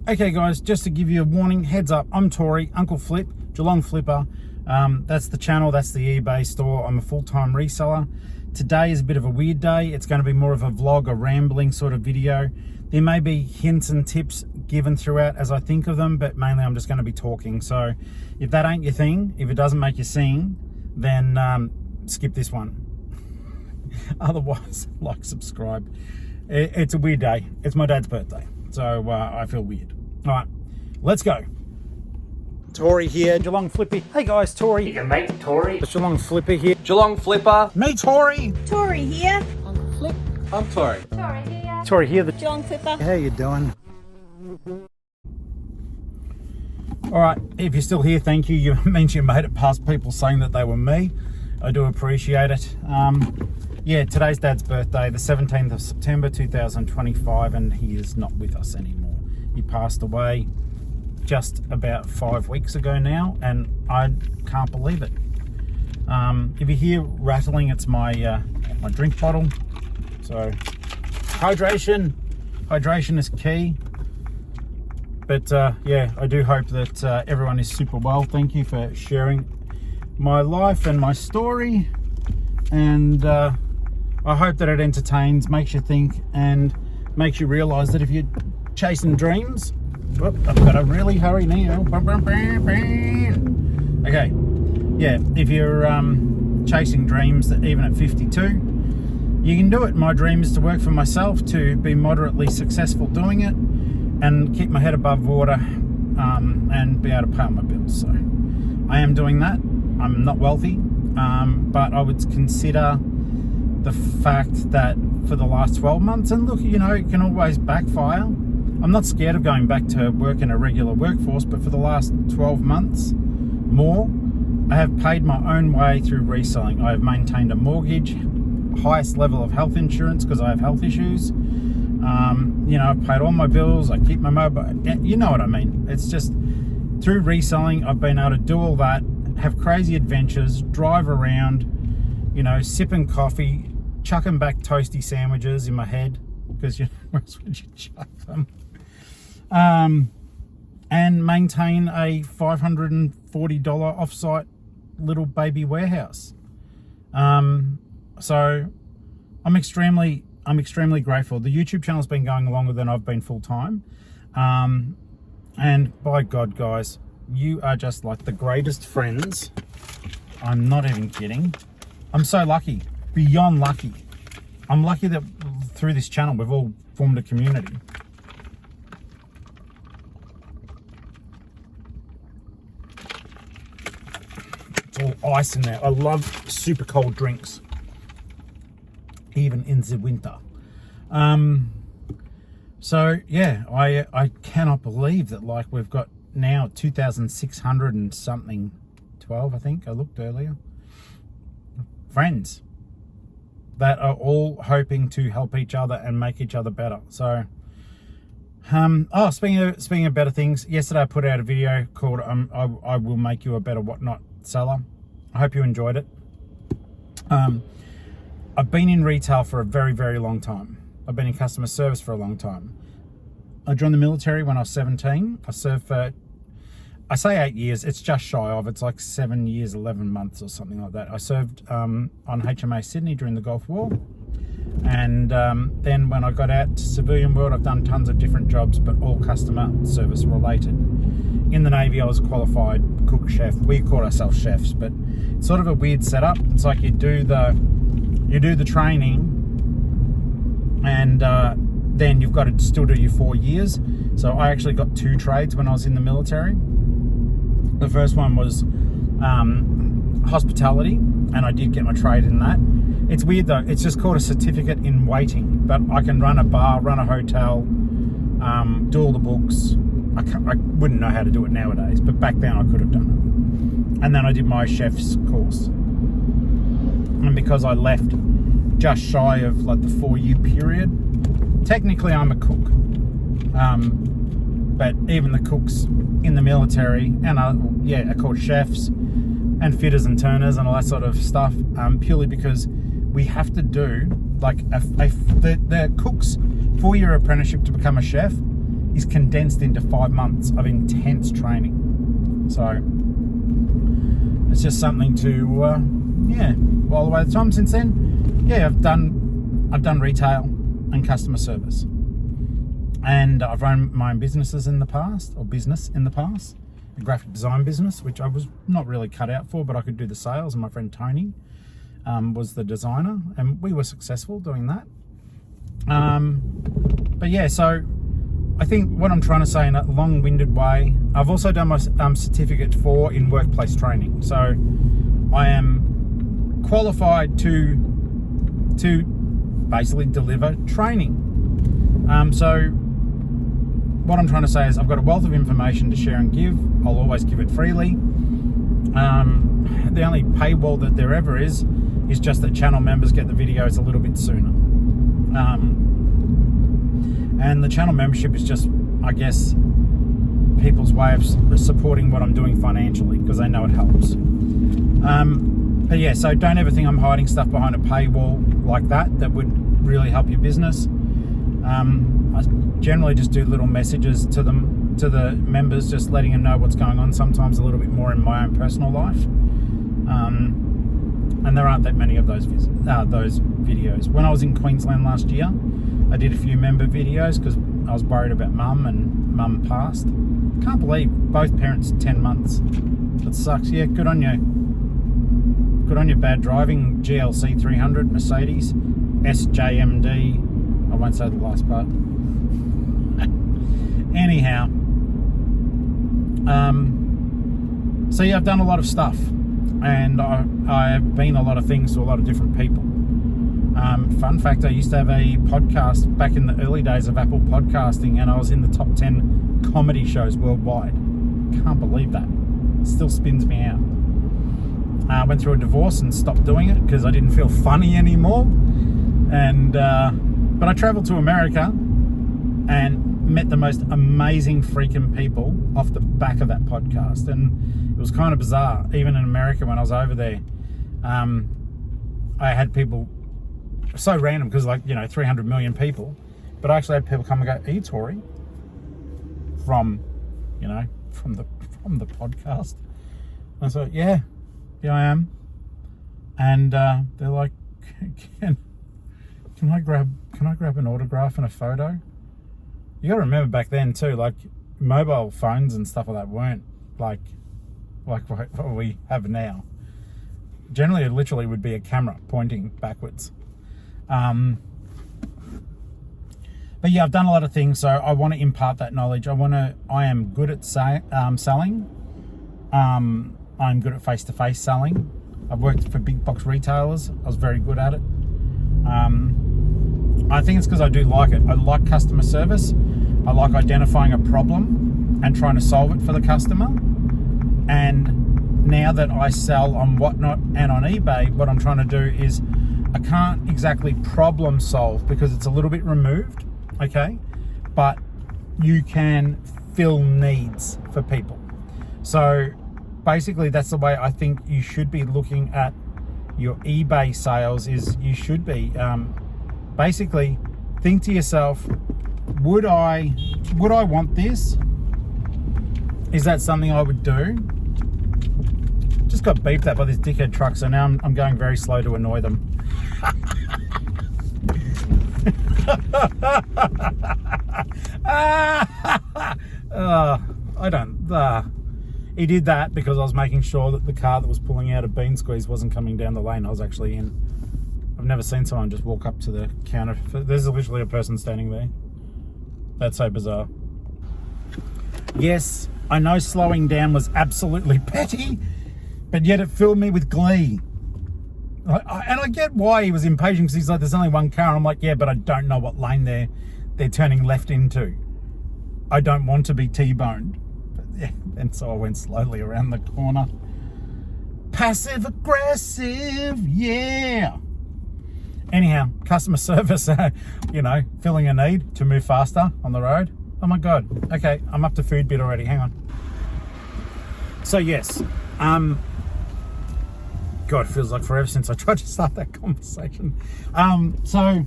Okay guys, just to give you a warning, heads up, I'm Tori, Uncle Flip, Geelong-Flipper. That's the channel, that's the eBay store. I'm a full-time reseller. Today is a bit of a weird day. It's going to be more of a vlog, a rambling sort of video. There may be hints and tips given throughout as I think of them, but mainly I'm just going to be talking. So if that ain't your thing, if it doesn't make you sing, then skip this one. Otherwise, like, subscribe. It's a weird day. It's my dad's birthday, so I feel weird. All right, let's go. Tori here, Geelong-Flipper. Hey guys, Tori. Your mate Tori. It's Geelong-Flipper here. Geelong-Flipper. Me, Tori. Tori here. Uncle Flip. I'm Tori. Tori here. Tori here. The Geelong-Flipper. How you doing? All right, if you're still here, thank you. You mentioned you made it past people saying that they were me. I do appreciate it. Yeah, today's Dad's birthday, the 17th of September 2025, and he is not with us anymore. He passed away just about 5 weeks ago now, and I can't believe it. If you hear rattling, it's my my drink bottle. So hydration is key. But yeah, I do hope that everyone is super well. Thank you for sharing my life and my story, and I hope that it entertains, makes you think, and makes you realize that if you're chasing dreams, whoop, I've got to really hurry now. Okay, yeah, if you're chasing dreams, that even at 52, you can do it. My dream is to work for myself, to be moderately successful doing it, and keep my head above water, and be able to pay all my bills. So I am doing that. I'm not wealthy, but I would consider the fact that for the last 12 months, and look, you know, it can always backfire. I'm not scared of going back to work in a regular workforce, but for the last 12 months more, I have paid my own way through reselling. I have maintained a mortgage, highest level of health insurance because I have health issues. You know, I've paid all my bills, I keep my mobile, you know what I mean. It's just through reselling, I've been able to do all that, have crazy adventures, drive around, you know, sipping coffee, chucking back toasty sandwiches in my head, because you know, where else would you chuck them? And maintain a $540 offsite little baby warehouse. So I'm extremely grateful. The YouTube channel's been going longer than I've been full time. And by God, guys, you are just like the greatest friends. I'm not even kidding. I'm so lucky, beyond lucky. I'm lucky that through this channel, we've all formed a community. It's all ice in there. I love super cold drinks, even in the winter. So yeah, I cannot believe that, like, we've got now 2,600 and something, 12, I think I looked earlier, friends that are all hoping to help each other and make each other better. So oh, speaking of better things, yesterday I put out a video called I will make you a better whatnot seller. I hope you enjoyed it. I've been in retail for a very, very long time. I've been in customer service for a long time. I joined the military when I was 17. I served for, I say 8 years, it's just shy of, it's like 7 years, 11 months or something like that. I served on HMAS Sydney during the Gulf War. And then when I got out to civilian world, I've done tons of different jobs, but all customer service related. In the Navy, I was a qualified cook chef. We call ourselves chefs, but it's sort of a weird setup. It's like you do the training, and then you've got to still do your 4 years. So I actually got 2 trades when I was in the military. The first one was hospitality, and I did get my trade in that. It's weird though, it's just called a certificate in waiting, but I can run a bar, run a hotel, do all the books. I wouldn't know how to do it nowadays, but back then I could have done it. And then I did my chef's course. And because I left just shy of like the 4-year period, technically I'm a cook. But even the cooks in the military, and are called chefs and fitters and turners and all that sort of stuff, purely because we have to do like the cook's 4-year apprenticeship to become a chef is condensed into 5 months of intense training. So it's just something to, all the way the time since then, I've done retail and customer service. And I've run my own business in the past, a graphic design business, which I was not really cut out for, but I could do the sales, and my friend Tony was the designer, and we were successful doing that. So I think what I'm trying to say in a long-winded way, I've also done my certificate 4 in workplace training. So I am qualified to basically deliver training. So what I'm trying to say is I've got a wealth of information to share and give. I'll always give it freely. The only paywall that there ever is just that channel members get the videos a little bit sooner. And the channel membership is just, I guess, people's way of supporting what I'm doing financially, because they know it helps. So don't ever think I'm hiding stuff behind a paywall like that would really help your business. I generally just do little messages to the members, just letting them know what's going on, sometimes a little bit more in my own personal life. And there aren't that many of those videos. When I was in Queensland last year, I did a few member videos because I was worried about mum, and mum passed. Can't believe both parents 10 months. That sucks. Yeah, good on you. Good on your bad driving. GLC 300 Mercedes SJMD. I won't say the last part. Anyhow, I've done a lot of stuff, and I have been a lot of things to a lot of different people. Fun fact, I used to have a podcast back in the early days of Apple podcasting, and I was in the top 10 comedy shows worldwide. Can't believe that. Still spins me out. I went through a divorce and stopped doing it because I didn't feel funny anymore. And but I traveled to America and met the most amazing freaking people off the back of that podcast. And it was kind of bizarre. Even in America, when I was over there, I had people so random because 300 million people, but I actually had people come and go, "Are you Tori?" From the podcast. And I thought, yeah, I am. And they're like, can I grab an autograph and a photo? You got to remember back then too, mobile phones and stuff like that weren't like what we have now. Generally, it literally would be a camera pointing backwards. But yeah, I've done a lot of things, so I want to impart that knowledge. I am good at selling. I'm good at face-to-face selling. I've worked for big box retailers. I was very good at it. I think it's because I do like it. I like customer service. I like identifying a problem and trying to solve it for the customer. And now that I sell on Whatnot and on eBay, what I'm trying to do is I can't exactly problem solve because it's a little bit removed, okay? But you can fill needs for people. So basically that's the way I think you should be looking at your eBay sales. Is you should be basically think to yourself, would I want this? Is that something I would do? Just got beeped at by this dickhead truck, so now I'm going very slow to annoy them. He did that because I was making sure that the car that was pulling out of Bean Squeeze wasn't coming down the lane I was actually in. I've never seen someone just walk up to the counter. There's literally a person standing there. That's so bizarre. Yes, I know slowing down was absolutely petty, but yet it filled me with glee. And I get why he was impatient, because he's like, there's only one car. I'm like, yeah, but I don't know what lane they're turning left into. I don't want to be T-boned. Yeah, and so I went slowly around the corner. Passive aggressive, yeah. Anyhow, customer service, filling a need to move faster on the road. Oh my God. Okay, I'm up to food bit already. Hang on. So yes, God, it feels like forever since I tried to start that conversation. So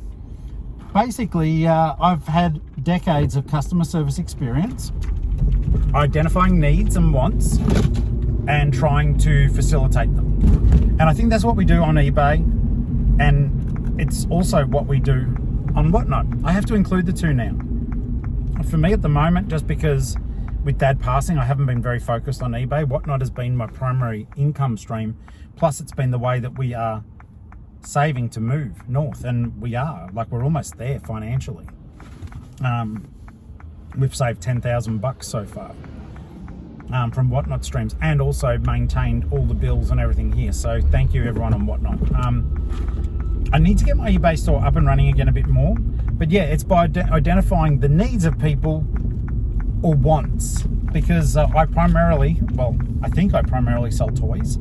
basically, I've had decades of customer service experience, identifying needs and wants, and trying to facilitate them. And I think that's what we do on eBay, and it's also what we do on Whatnot. I have to include the two now. For me at the moment, just because with Dad passing, I haven't been very focused on eBay. Whatnot has been my primary income stream. Plus, it's been the way that we are saving to move north, and we are. Like, we're almost there financially. We've saved $10,000 so far from Whatnot streams, and also maintained all the bills and everything here. So thank you everyone on Whatnot. I need to get my eBay store up and running again a bit more. But yeah, it's by identifying the needs of people or wants, because I think I primarily sell toys.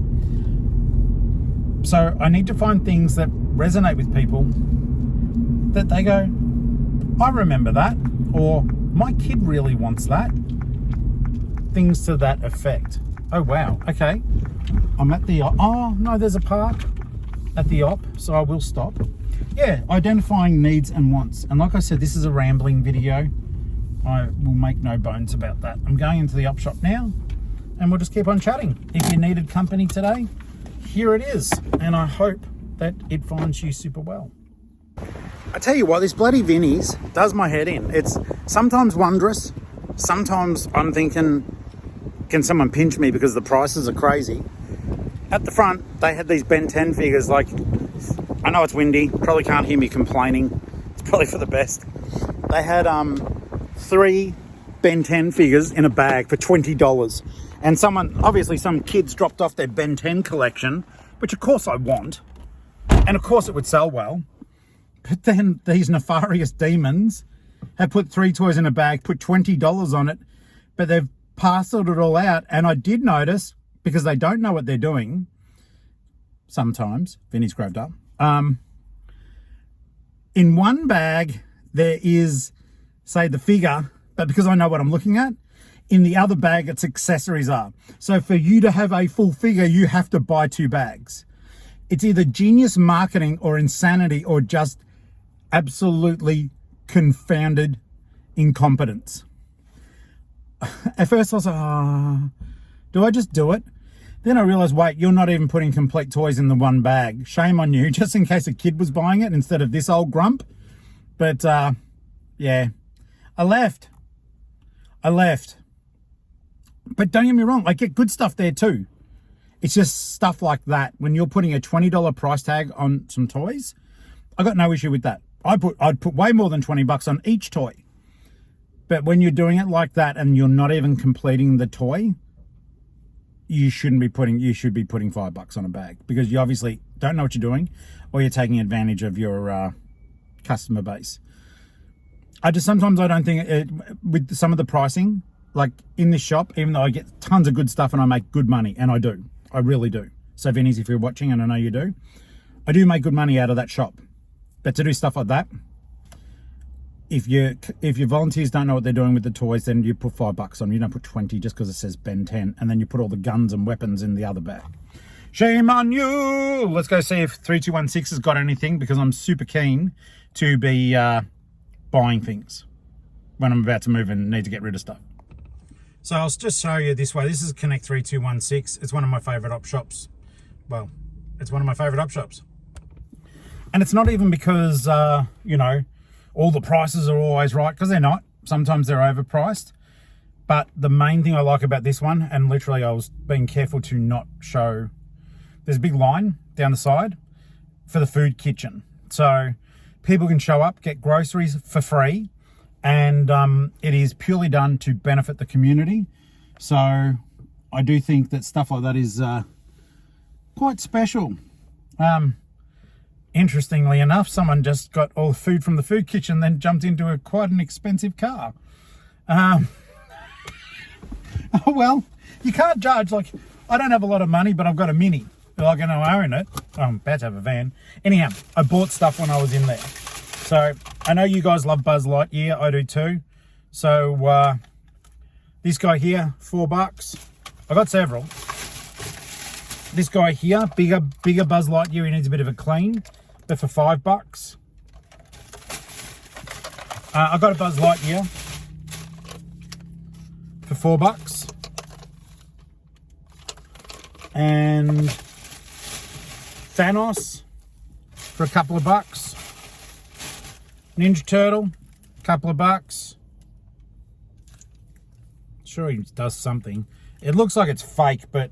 So I need to find things that resonate with people, that they go, I remember that, or my kid really wants that. Things to that effect. Oh wow, okay. I'm at the, oh no, there's a park at the op, so I will stop. Yeah, identifying needs and wants. And like I said, this is a rambling video. I will make no bones about that. I'm going into the op shop now, and we'll just keep on chatting. If you needed company today, here it is. And I hope that it finds you super well. I tell you what, this bloody Vinnie's does my head in. It's sometimes wondrous. Sometimes I'm thinking, can someone pinch me because the prices are crazy? At the front, they had these Ben 10 figures. Like, I know it's windy, probably can't hear me complaining. It's probably for the best. They had 3 Ben 10 figures in a bag for $20. And obviously some kids dropped off their Ben 10 collection, which of course I want. And of course it would sell well. But then these nefarious demons have put 3 toys in a bag, put $20 on it, but they've parceled it all out. And I did notice, because they don't know what they're doing, sometimes, Vinny's grabbed up, in one bag there is, say, the figure, but because I know what I'm looking at, in the other bag its accessories are. So for you to have a full figure, you have to buy 2 bags. It's either genius marketing or insanity, or just absolutely confounded incompetence. At first I was like, do I just do it? Then I realized, wait, you're not even putting complete toys in the one bag. Shame on you, just in case a kid was buying it instead of this old grump. But yeah, I left. But don't get me wrong, I get good stuff there too. It's just stuff like that. When you're putting a $20 price tag on some toys, I got no issue with that. I'd put way more than $20 on each toy. But when you're doing it like that and you're not even completing the toy, you should be putting $5 on a bag, because you obviously don't know what you're doing, or you're taking advantage of your customer base. Sometimes I don't think with some of the pricing, like in this shop, even though I get tons of good stuff and I make good money, and I do, I really do. So Vinnies, if you're watching, and I know you do, I do make good money out of that shop. But to do stuff like that, if your volunteers don't know what they're doing with the toys, then you put $5 on. You don't put 20 just because it says Ben 10, and then you put all the guns and weapons in the other bag. Shame on you. Let's go see if 3216 has got anything, because I'm super keen to be buying things when I'm about to move and need to get rid of stuff. So I'll just show you this way. This is Connect 3216. It's one of my favorite op shops. Well, it's one of my favorite op shops. And it's not even because, you know, all the prices are always right, because they're not. Sometimes they're overpriced. But the main thing I like about this one, and literally I was being careful to not show, there's a big line down the side for the food kitchen. So people can show up, get groceries for free, and it is purely done to benefit the community. So I do think that stuff like that is quite special. Interestingly enough, someone just got all the food from the food kitchen, then jumped into quite an expensive car. Oh, well, you can't judge. Like, I don't have a lot of money, but I've got a Mini. Like, and I own it. I'm about to have a van. Anyhow, I bought stuff when I was in there. So I know you guys love Buzz Lightyear. I do too. So this guy here, $4. I got several. This guy here, bigger Buzz Lightyear. He needs a bit of a clean. But for $5. I got a Buzz Lightyear for $4. And Thanos for a couple of bucks. Ninja Turtle, a couple of bucks. Sure he does something. It looks like it's fake, but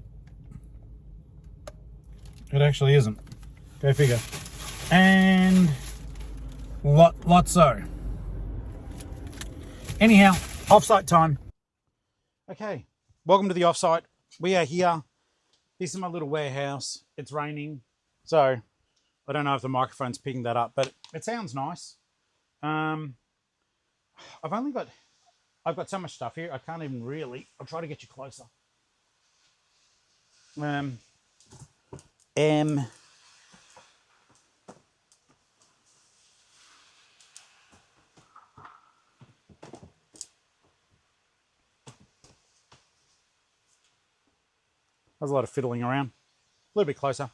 it actually isn't. Go figure. And Lotso. Anyhow, offsite time. Okay, welcome to the offsite. We are here. This is my little warehouse. It's raining, so I don't know if the microphone's picking that up, but it sounds nice. I've got so much stuff here. I can't even really. I'll try to get you closer. There's a lot of fiddling around. A little bit closer.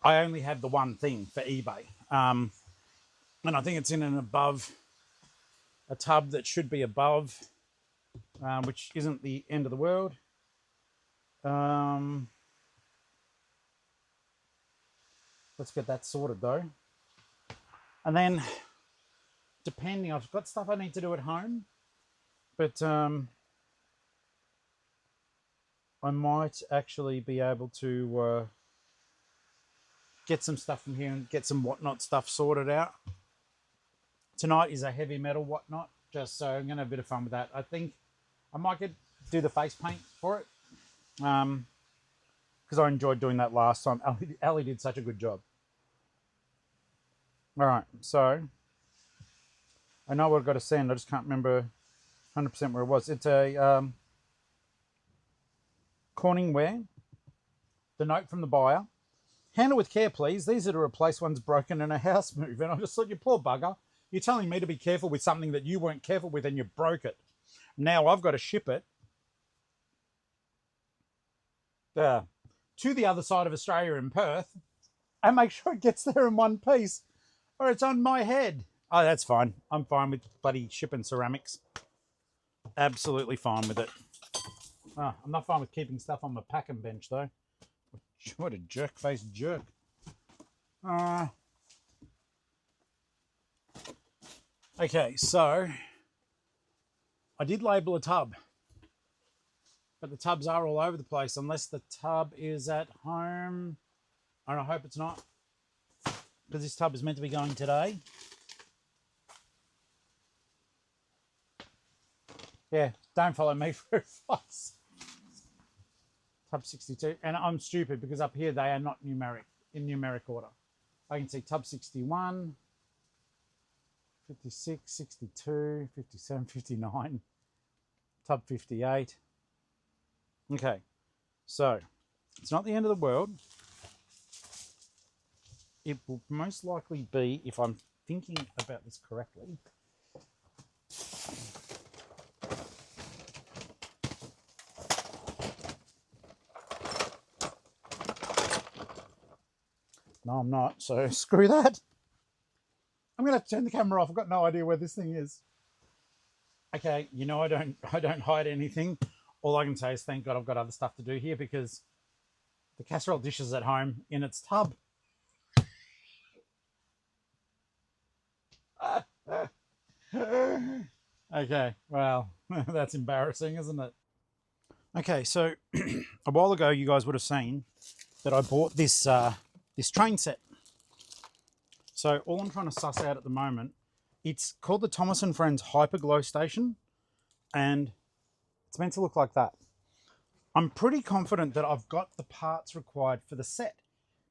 I only have the one thing for eBay. And I think it's in and above a tub that should be above, which isn't the end of the world. Let's get that sorted though. And then, depending, I've got stuff I need to do at home, but I might actually be able to get some stuff from here and get some whatnot stuff sorted out. Tonight is a heavy metal whatnot, just so I'm going to have a bit of fun with that. I think I might do the face paint for it, because I enjoyed doing that last time. Ali did such a good job. All right, so I know what I've got to send. I just can't remember 100% where it was. It's a Corningware. The note from the buyer. Handle with care, please. These are to replace one's broken in a house move. And I just thought, you poor bugger. You're telling me to be careful with something that you weren't careful with and you broke it. Now I've got to ship it to the other side of Australia in Perth and make sure it gets there in one piece or it's on my head. Oh, that's fine. I'm fine with bloody shipping ceramics. Absolutely fine with it. Oh, I'm not fine with keeping stuff on my packing bench though. What a jerk-faced jerk. Okay, so I did label a tub, but the tubs are all over the place unless the tub is at home. And I hope it's not, because this tub is meant to be going today. Yeah, don't follow me for advice. Tub 62, and I'm stupid because up here they are not in numeric order. I can see tub 61, 56, 62, 57, 59, tub 58. Okay, so it's not the end of the world. It will most likely be, if I'm thinking about this correctly, no, I'm not, so screw that. I'm going to have to turn the camera off. I've got no idea where this thing is. Okay, you know I don't hide anything. All I can say is thank God I've got other stuff to do here, because the casserole dish is at home in its tub. Okay, well, that's embarrassing, isn't it? Okay, so a while ago you guys would have seen that I bought this this train set. So all I'm trying to suss out at the moment, it's called the Thomas & Friends Hyperglow Station, and it's meant to look like that. I'm pretty confident that I've got the parts required for the set,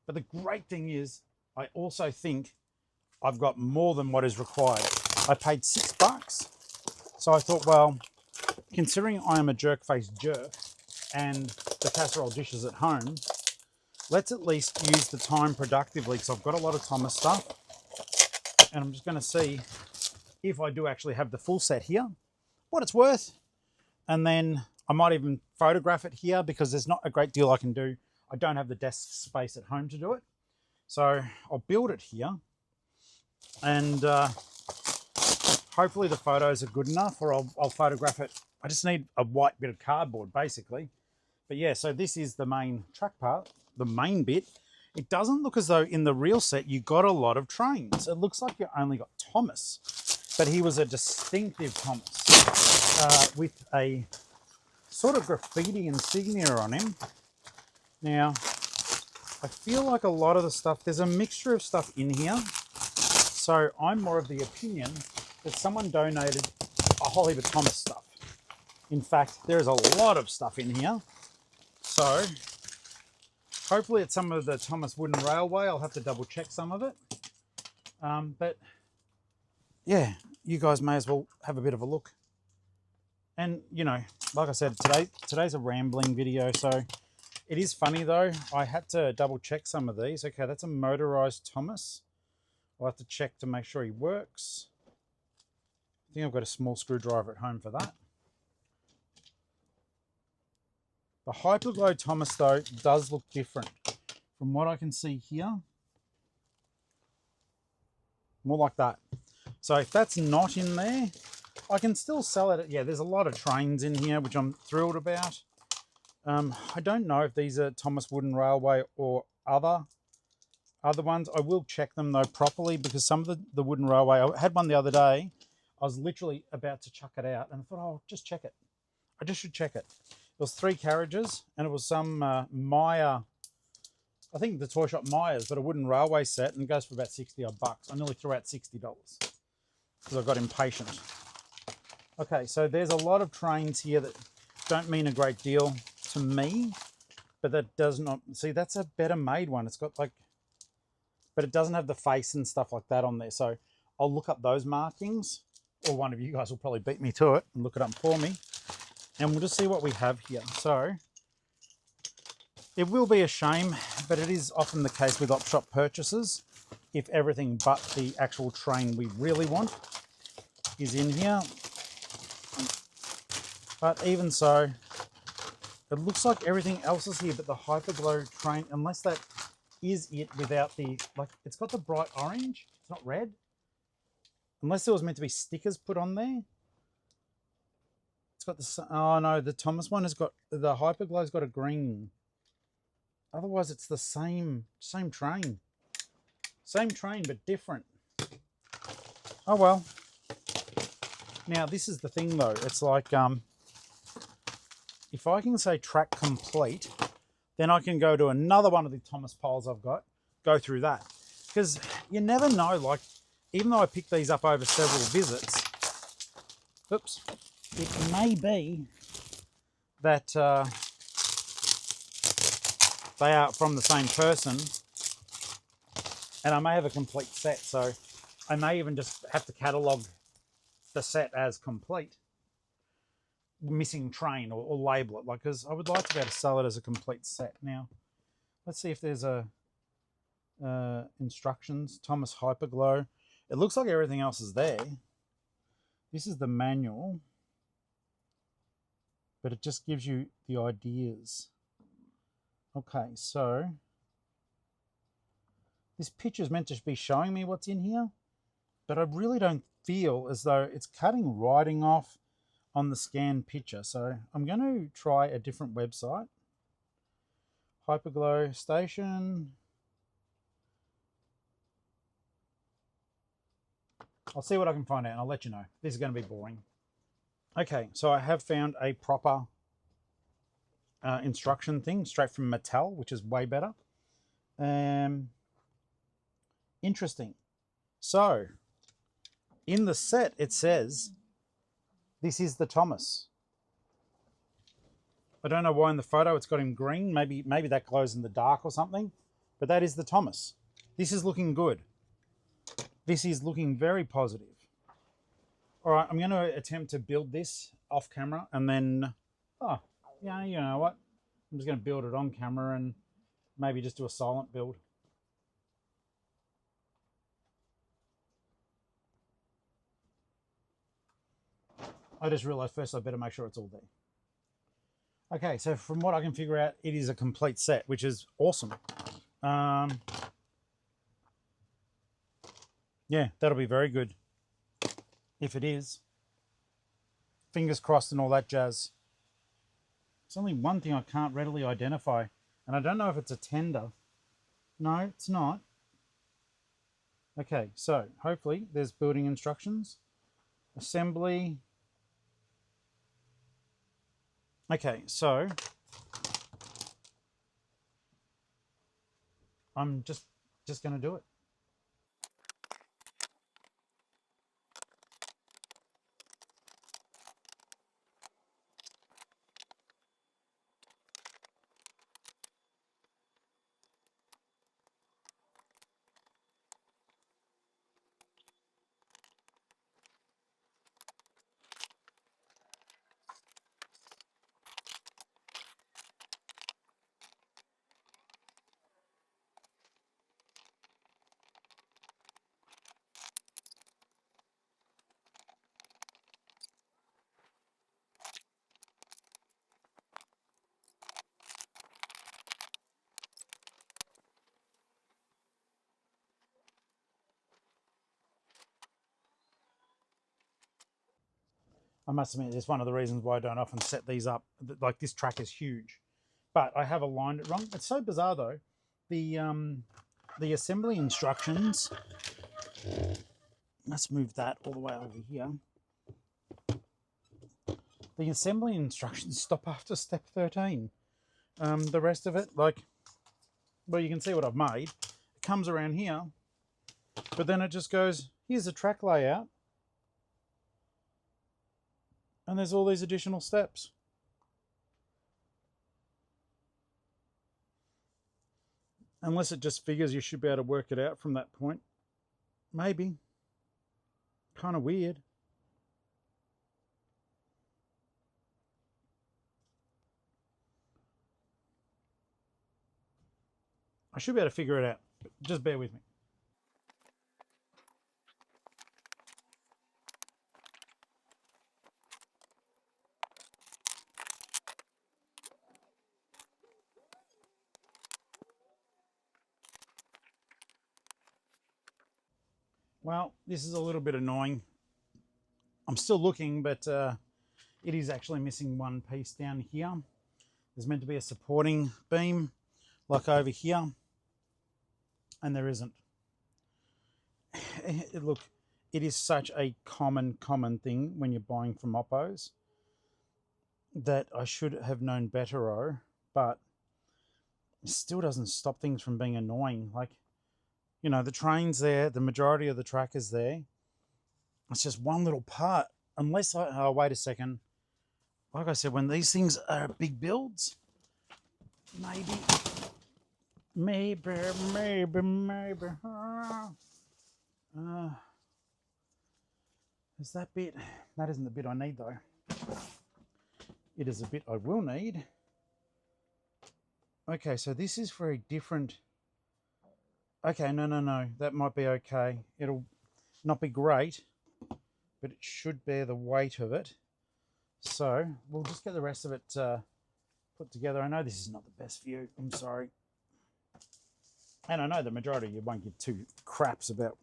but the great thing is I also think I've got more than what is required. I paid $6, so I thought, well, considering I am a jerk-faced jerk and the casserole dish is at home, let's at least use the time productively, because I've got a lot of Thomas stuff, and I'm just going to see if I do actually have the full set here, what it's worth, and then I might even photograph it here, because there's not a great deal I can do. I don't have the desk space at home to do it, so I'll build it here, and hopefully the photos are good enough, or I'll photograph it. I just need a white bit of cardboard, basically. But yeah, so this is the main track part, the main bit. It doesn't look as though in the real set you got a lot of trains. It looks like you only got Thomas, but he was a distinctive Thomas with a sort of graffiti insignia on him. Now, I feel like a lot of the stuff, there's a mixture of stuff in here. So I'm more of the opinion that someone donated a whole heap of Thomas stuff. In fact, there's a lot of stuff in here. So hopefully it's some of the Thomas Wooden Railway. I'll have to double check some of it. But yeah, you guys may as well have a bit of a look. And, you know, like I said, today's a rambling video, so it is funny though. I had to double check some of these. Okay, that's a motorized Thomas. I'll have to check to make sure he works. I think I've got a small screwdriver at home for that. The Hyperglow Thomas though does look different from what I can see here. More like that. So if that's not in there, I can still sell it. Yeah, there's a lot of trains in here, which I'm thrilled about. I don't know if these are Thomas Wooden Railway or other ones. I will check them though properly, because some of the Wooden Railway, I had one the other day. I was literally about to chuck it out and I thought, oh, just check it. I just should check it. It was 3 carriages and it was some Maya, I think the toy shop Myers, but a wooden railway set, and it goes for about 60 odd bucks. I nearly threw out $60 because I got impatient. Okay, so there's a lot of trains here that don't mean a great deal to me, but that does not, see, that's a better made one. It's got like, but it doesn't have the face and stuff like that on there. So I'll look up those markings, or one of you guys will probably beat me to it and look it up for me. And we'll just see what we have here. So it will be a shame, but it is often the case with op shop purchases, if everything but the actual train we really want is in here. But even so, it looks like everything else is here, but the Hyperglow train, unless that is it without the, like, it's got the bright orange, it's not red. Unless there was meant to be stickers put on there. It's got the, oh no, the Thomas one has got, the Hyperglow's got a green. Otherwise it's the same train. Same train, but different. Oh well. Now this is the thing though, it's like, if I can say track complete, then I can go to another one of the Thomas poles I've got, go through that. Because you never know, like, even though I picked these up over several visits, oops, it may be that they are from the same person, and I may have a complete set, so I may even just have to catalogue the set as complete, missing train, or label it, like, because I would like to be able to sell it as a complete set. Now, let's see if there's a instructions, Thomas Hyperglow. It looks like everything else is there. This is the manual, but it just gives you the ideas. Okay, so this picture is meant to be showing me what's in here, but I really don't feel as though it's cutting writing off on the scanned picture. So I'm going to try a different website. Hyperglow station. I'll see what I can find out and I'll let you know. This is going to be boring. Okay, so I have found a proper instruction thing straight from Mattel, which is way better. Interesting. So in the set it says this is the Thomas. I don't know why in the photo it's got him green. Maybe that glows in the dark or something, but that is the Thomas. This is looking good. This is looking very positive. All right, I'm going to attempt to build this off camera, and then, oh, yeah, you know what? I'm just going to build it on camera and maybe just do a silent build. I just realized first I better make sure it's all there. Okay, so from what I can figure out, it is a complete set, which is awesome. Yeah, that'll be very good. If it is, fingers crossed and all that jazz. There's only one thing I can't readily identify, and I don't know if it's a tender. No, it's not. Okay, so hopefully there's building instructions. Assembly. Okay, so I'm just going to do it. I must admit, it's one of the reasons why I don't often set these up. Like, this track is huge, but I have aligned it wrong. It's so bizarre though. The assembly instructions. Let's move that all the way over here. The assembly instructions stop after step 13. The rest of it, like, well, you can see what I've made. It comes around here, but then it just goes, here's a track layout. And there's all these additional steps. Unless it just figures you should be able to work it out from that point. Maybe. Kind of weird. I should be able to figure it out. But just bear with me. Well, this is a little bit annoying. I'm still looking, but it is actually missing one piece down here. There's meant to be a supporting beam, like over here, and there isn't. Look, it is such a common thing when you're buying from Oppos that I should have known better, but it still doesn't stop things from being annoying. Like, you know, the train's there, the majority of the track is there. It's just one little part. Unless oh, wait a second. Like I said, when these things are big builds, maybe. Is that bit? That isn't the bit I need though. It is a bit I will need. Okay, so this is for a different. Okay, no. That might be okay. It'll not be great, but it should bear the weight of it. So we'll just get the rest of it put together. I know this is not the best view. I'm sorry. And I know the majority of you won't give two craps about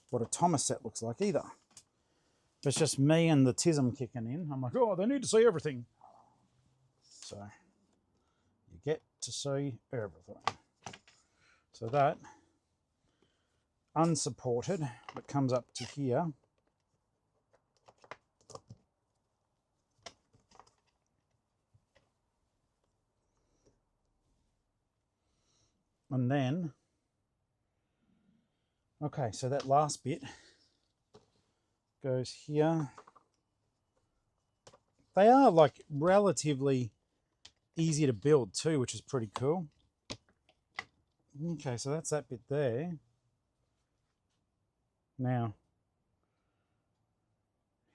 what a Thomas set looks like either. It's just me and the tism kicking in. I'm like, oh, they need to see everything. So you get to see everything. So that unsupported, but comes up to here. And then, okay, so that last bit goes here. They are like relatively easy to build too, which is pretty cool. Okay, so that's that bit there. Now,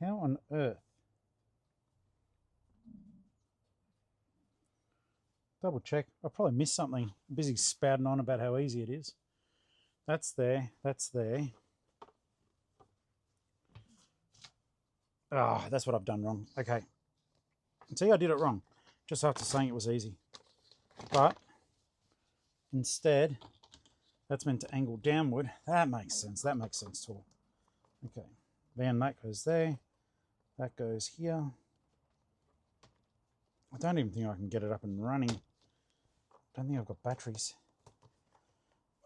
how on earth? Double check. I probably missed something. I'm busy spouting on about how easy it is. That's there. That's there. Ah, that's what I've done wrong. Okay. See, I did it wrong. Just after saying it was easy. But instead, that's meant to angle downward. That makes sense. That makes sense too. Okay. Then that goes there. That goes here. I don't even think I can get it up and running. I don't think I've got batteries.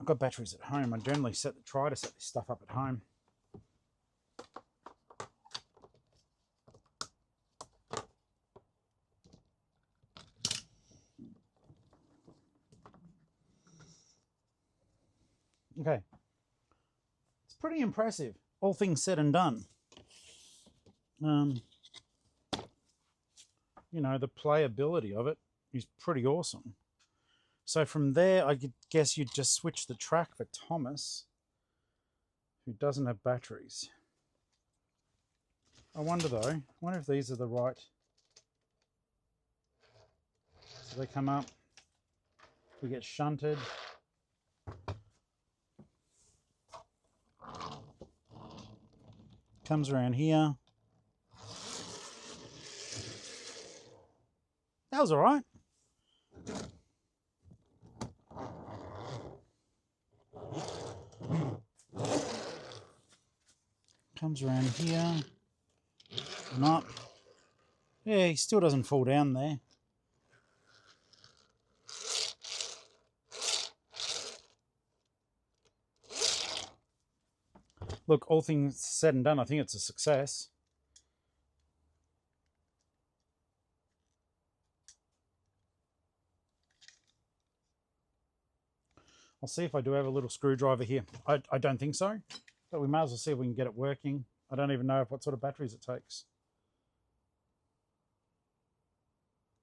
I've got batteries at home. I generally try to set this stuff up at home. Okay. It's pretty impressive, all things said and done. You know, the playability of it is pretty awesome. So from there, I guess you'd just switch the track for Thomas, who doesn't have batteries. I wonder though, I wonder if these are the right. So they come up, we get shunted. Comes around here. That was all right. Comes around here and up. Yeah, he still doesn't fall down there. Look, all things said and done, I think it's a success. I'll see if I do have a little screwdriver here. I don't think so, but we may as well see if we can get it working. I don't even know what sort of batteries it takes.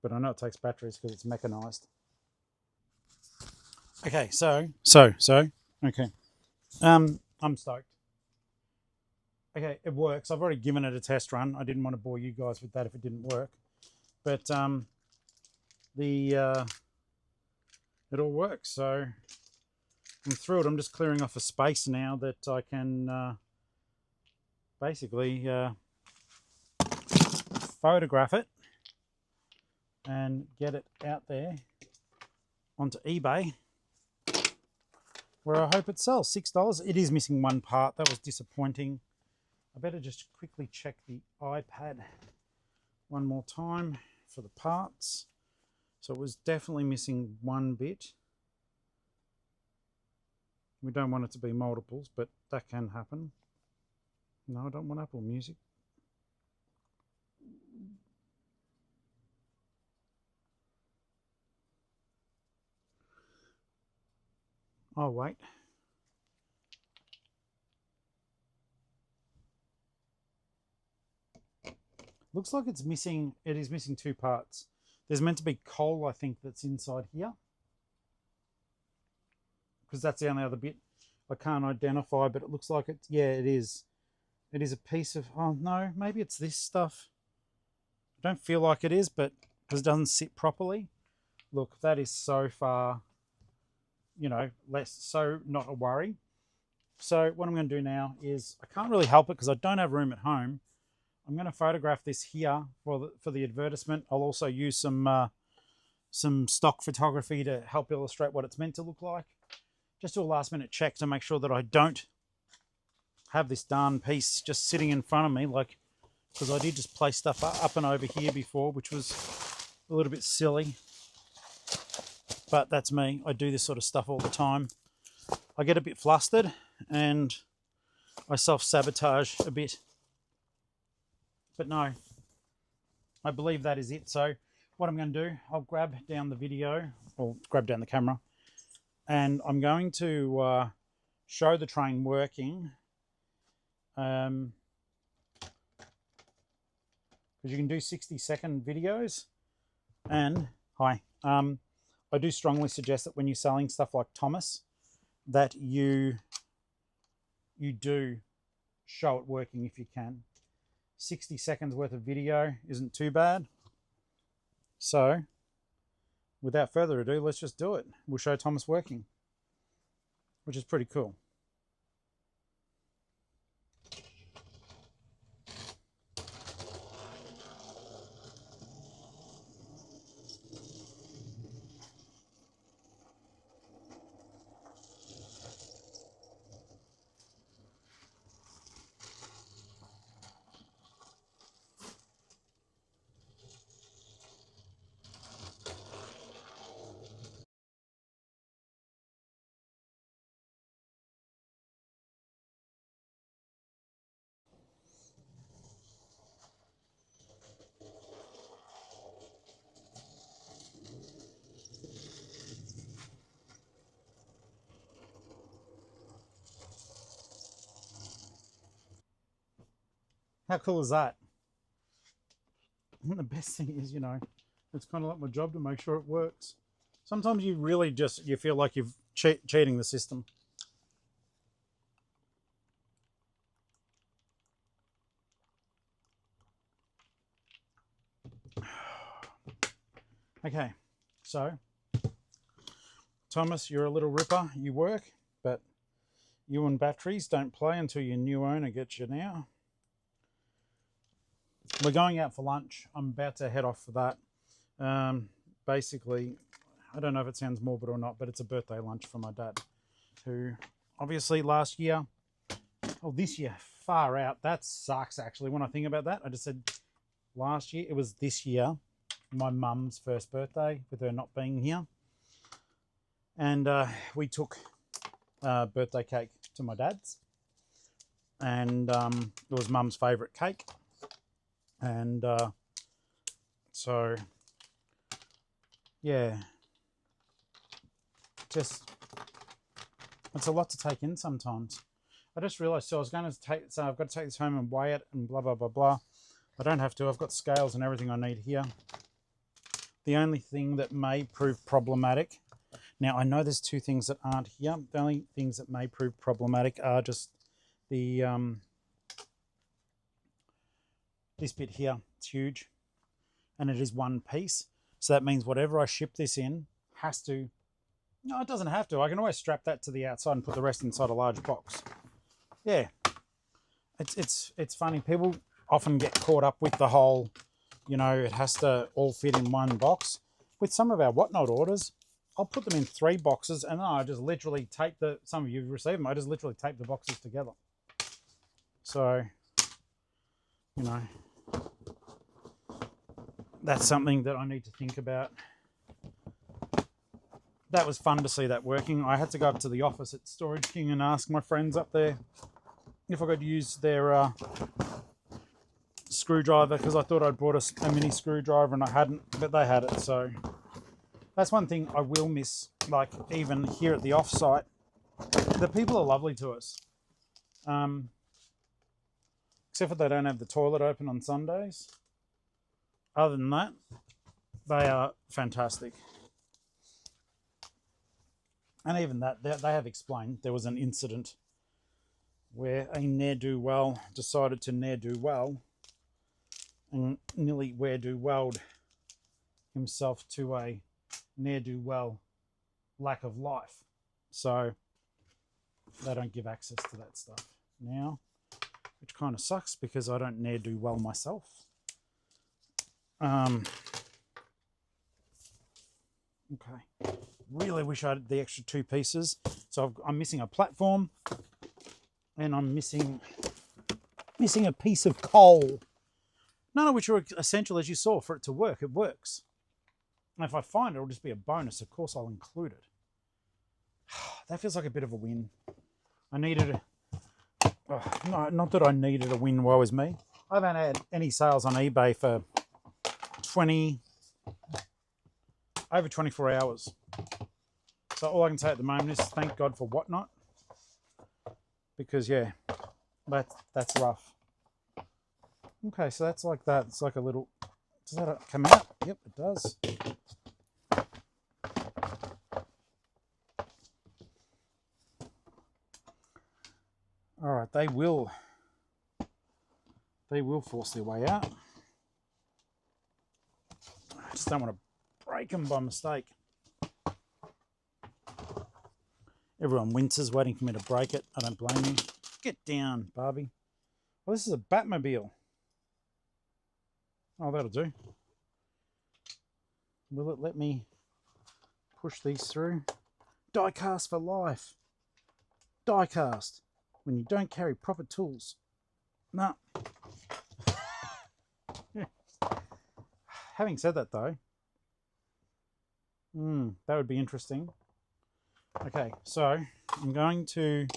But I know it takes batteries because it's mechanized. Okay, so, okay. I'm stoked. Okay, it works. I've already given it a test run. I didn't want to bore you guys with that if it didn't work. But it all works. So I'm thrilled. I'm just clearing off a space now that I can basically photograph it and get it out there onto eBay, where I hope it sells. $6. It is missing one part. That was disappointing. I better just quickly check the iPad one more time for the parts. So it was definitely missing one bit. We don't want it to be multiples, but that can happen. No, I don't want Apple Music. Oh, wait. Looks like it's missing, it is missing two parts. There's meant to be coal, I think, that's inside here. Because that's the only other bit I can't identify, but it looks like it, yeah, it is. It is a piece of, oh no, maybe it's this stuff. I don't feel like it is, but because it doesn't sit properly. Look, that is so far, you know, so not a worry. So what I'm going to do now is, I can't really help it because I don't have room at home. I'm going to photograph this here for the advertisement. I'll also use some stock photography to help illustrate what it's meant to look like. Just do a last minute check to make sure that I don't have this darn piece just sitting in front of me, like, because I did just place stuff up and over here before, which was a little bit silly. But that's me. I do this sort of stuff all the time. I get a bit flustered and I self-sabotage a bit. But no, I believe that is it. So what I'm going to do, I'll grab down the video, or grab down the camera, and I'm going to show the train working. Because you can do 60-second videos. And, hi, I do strongly suggest that when you're selling stuff like Thomas, that you do show it working if you can. 60 seconds worth of video isn't too bad. So without further ado, let's just do it. We'll show Thomas working, which is pretty cool. How cool is that? And the best thing is, you know, it's kind of like my job to make sure it works. Sometimes you really just, you feel like you're cheating the system. Okay, so Thomas, you're a little ripper, you work, but you and batteries don't play until your new owner gets you now. We're going out for lunch. I'm about to head off for that. Basically, I don't know if it sounds morbid or not, but it's a birthday lunch for my dad, who obviously last year, oh, this year, far out. That sucks, actually, when I think about that. I just said last year. It was this year, my mum's first birthday, with her not being here. And we took birthday cake to my dad's. And it was mum's favourite cake. And so, yeah, just, it's a lot to take in sometimes. I just realised, so I was going to take, so I've got to take this home and weigh it and blah, blah, blah, blah. I don't have to. I've got scales and everything I need here. The only thing that may prove problematic, now I know there's two things that aren't here. The only things that may prove problematic are just the, this bit here. It's huge. And it is one piece. So that means whatever I ship this in has to, no, it doesn't have to. I can always strap that to the outside and put the rest inside a large box. Yeah. It's funny. People often get caught up with the whole, you know, it has to all fit in one box. With some of our Whatnot orders, I'll put them in 3 boxes and I just literally tape the, some of you receive them, I just literally tape the boxes together. So, you know, that's something that I need to think about. That was fun to see that working. I had to go up to the office at Storage King and ask my friends up there if I could use their screwdriver, because I thought I'd brought a mini screwdriver and I hadn't, but they had it. So that's one thing I will miss, like even here at the offsite. The people are lovely to us. Except for they don't have the toilet open on Sundays. Other than that, they are fantastic. And even that, they have explained there was an incident where a ne'er-do-well decided to ne'er-do-well and nearly where-do-welled himself to a ne'er-do-well lack of life. So they don't give access to that stuff now, which kind of sucks because I don't ne'er-do-well myself. Okay, really wish I had the extra 2 pieces. So I'm missing a platform and I'm missing a piece of coal. None of which are essential, as you saw, for it to work. It works. And if I find it, it'll just be a bonus. Of course, I'll include it. That feels like a bit of a win. I needed no, not that I needed a win, woe is me. I haven't had any sales on eBay for over 24 hours. So all I can say at the moment is thank God for Whatnot. Because, yeah, that's rough. Okay, so that's like that. It's like a little... Does that come out? Yep, it does. All right, they will force their way out. I just don't want to break them by mistake. Everyone winces waiting for me to break it. I don't blame you. Get down, Barbie. Well, this is a Batmobile. Oh, that'll do. Will it let me push these through? Die cast for life. Die cast. When you don't carry proper tools. No. Having said that, though, that would be interesting. Okay, so I'm going to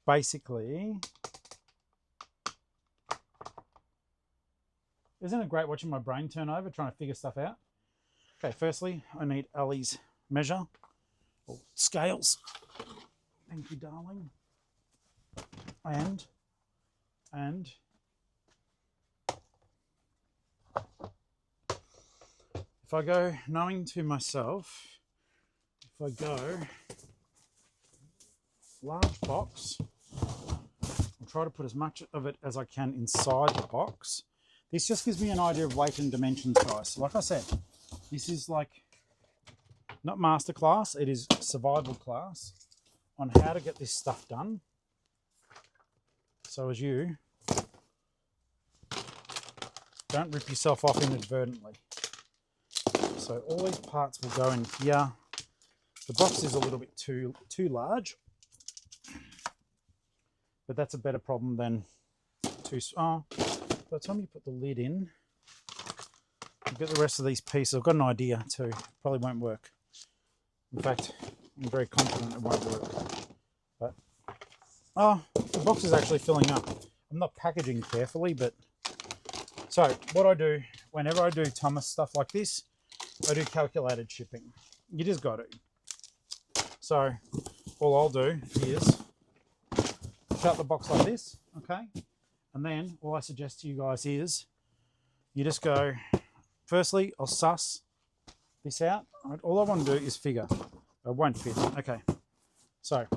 basically... Isn't it great watching my brain turn over, trying to figure stuff out? Okay, firstly, I need Ali's measure, or scales. Thank you, darling. and if I go, knowing to myself, if I go large box, I'll try to put as much of it as I can inside the box. This just gives me an idea of weight and dimensions, guys. Like I said, this is like not masterclass, it is survival class on how to get this stuff done. So as you don't rip yourself off inadvertently. So all these parts will go in here. The box is a little bit too large, but that's a better problem than by the time you put the lid in, you get the rest of these pieces. I've got an idea too. Probably won't work. In fact, I'm very confident it won't work. But the box is actually filling up. I'm not packaging carefully, but so what I do whenever I do Thomas stuff like this, I do calculated shipping. You just got to. So all I'll do is shut the box like this, okay? And then all I suggest to you guys is you just go, firstly, I'll suss this out. All I want to do is figure. It won't fit. Okay. So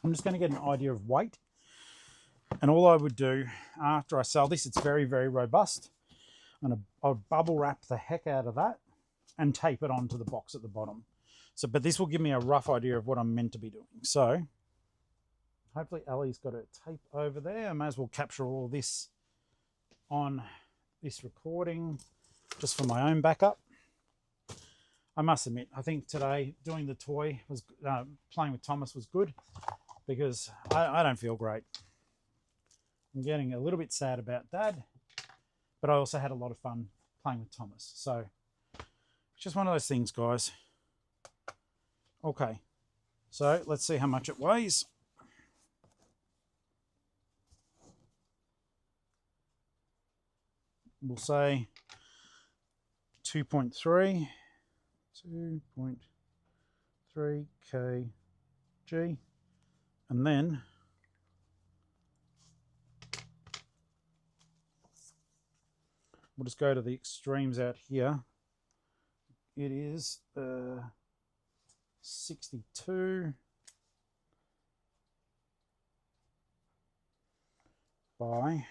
I'm just going to get an idea of weight. And all I would do after I sell this, it's very, very robust. I'll bubble wrap the heck out of that and tape it onto the box at the bottom. So, but this will give me a rough idea of what I'm meant to be doing. So hopefully Ellie's got a tape over there. I may as well capture all of this on this recording just for my own backup. I must admit, I think today doing the toy was playing with Thomas was good because I don't feel great. I'm getting a little bit sad about Dad, but I also had a lot of fun playing with Thomas. So it's just one of those things, guys. Okay, so let's see how much it weighs. We'll say 2.3 kg, and then we'll just go to the extremes out here. It is 62 by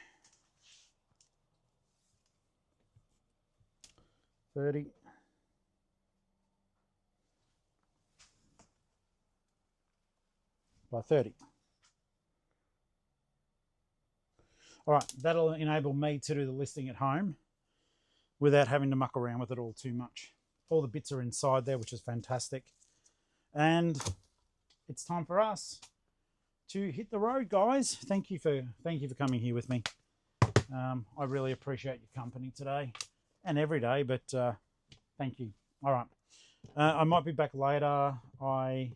30 by 30. All right, that'll enable me to do the listing at home without having to muck around with it all too much. All the bits are inside there, which is fantastic. And it's time for us to hit the road, guys. Thank you for coming here with me. I really appreciate your company today and every day, but thank you. All right, I might be back later. I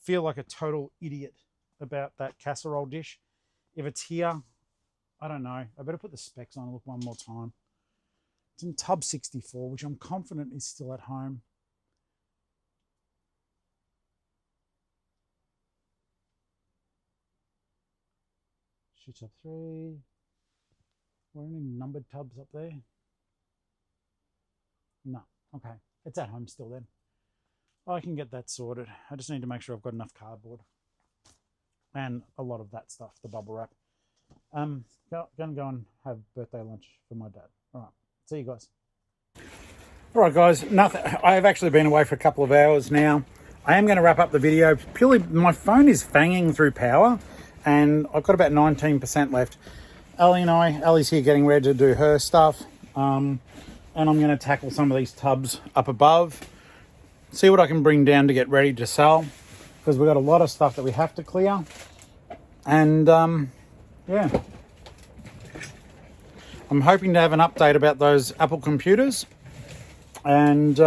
feel like a total idiot about that casserole dish. If it's here, I don't know. I better put the specs on and look one more time. It's in tub 64, which I'm confident is still at home. Shoot up 3. Were any numbered tubs up there? No. Okay. It's at home still then. I can get that sorted. I just need to make sure I've got enough cardboard and a lot of that stuff, the bubble wrap. Gonna go and have birthday lunch for my dad. All right. See you guys. All right, guys. I have actually been away for a couple of hours now. I am going to wrap up the video. Purely, my phone is fanging through power, and I've got about 19% left. Ellie's here getting ready to do her stuff, and I'm going to tackle some of these tubs up above. See what I can bring down to get ready to sell, because we've got a lot of stuff that we have to clear. And yeah, I'm hoping to have an update about those Apple computers. And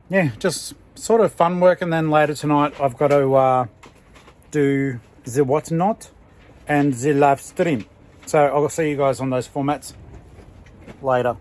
yeah, just sort of fun work. And then later tonight I've got to do the whatnot and the live stream. So I'll see you guys on those formats later.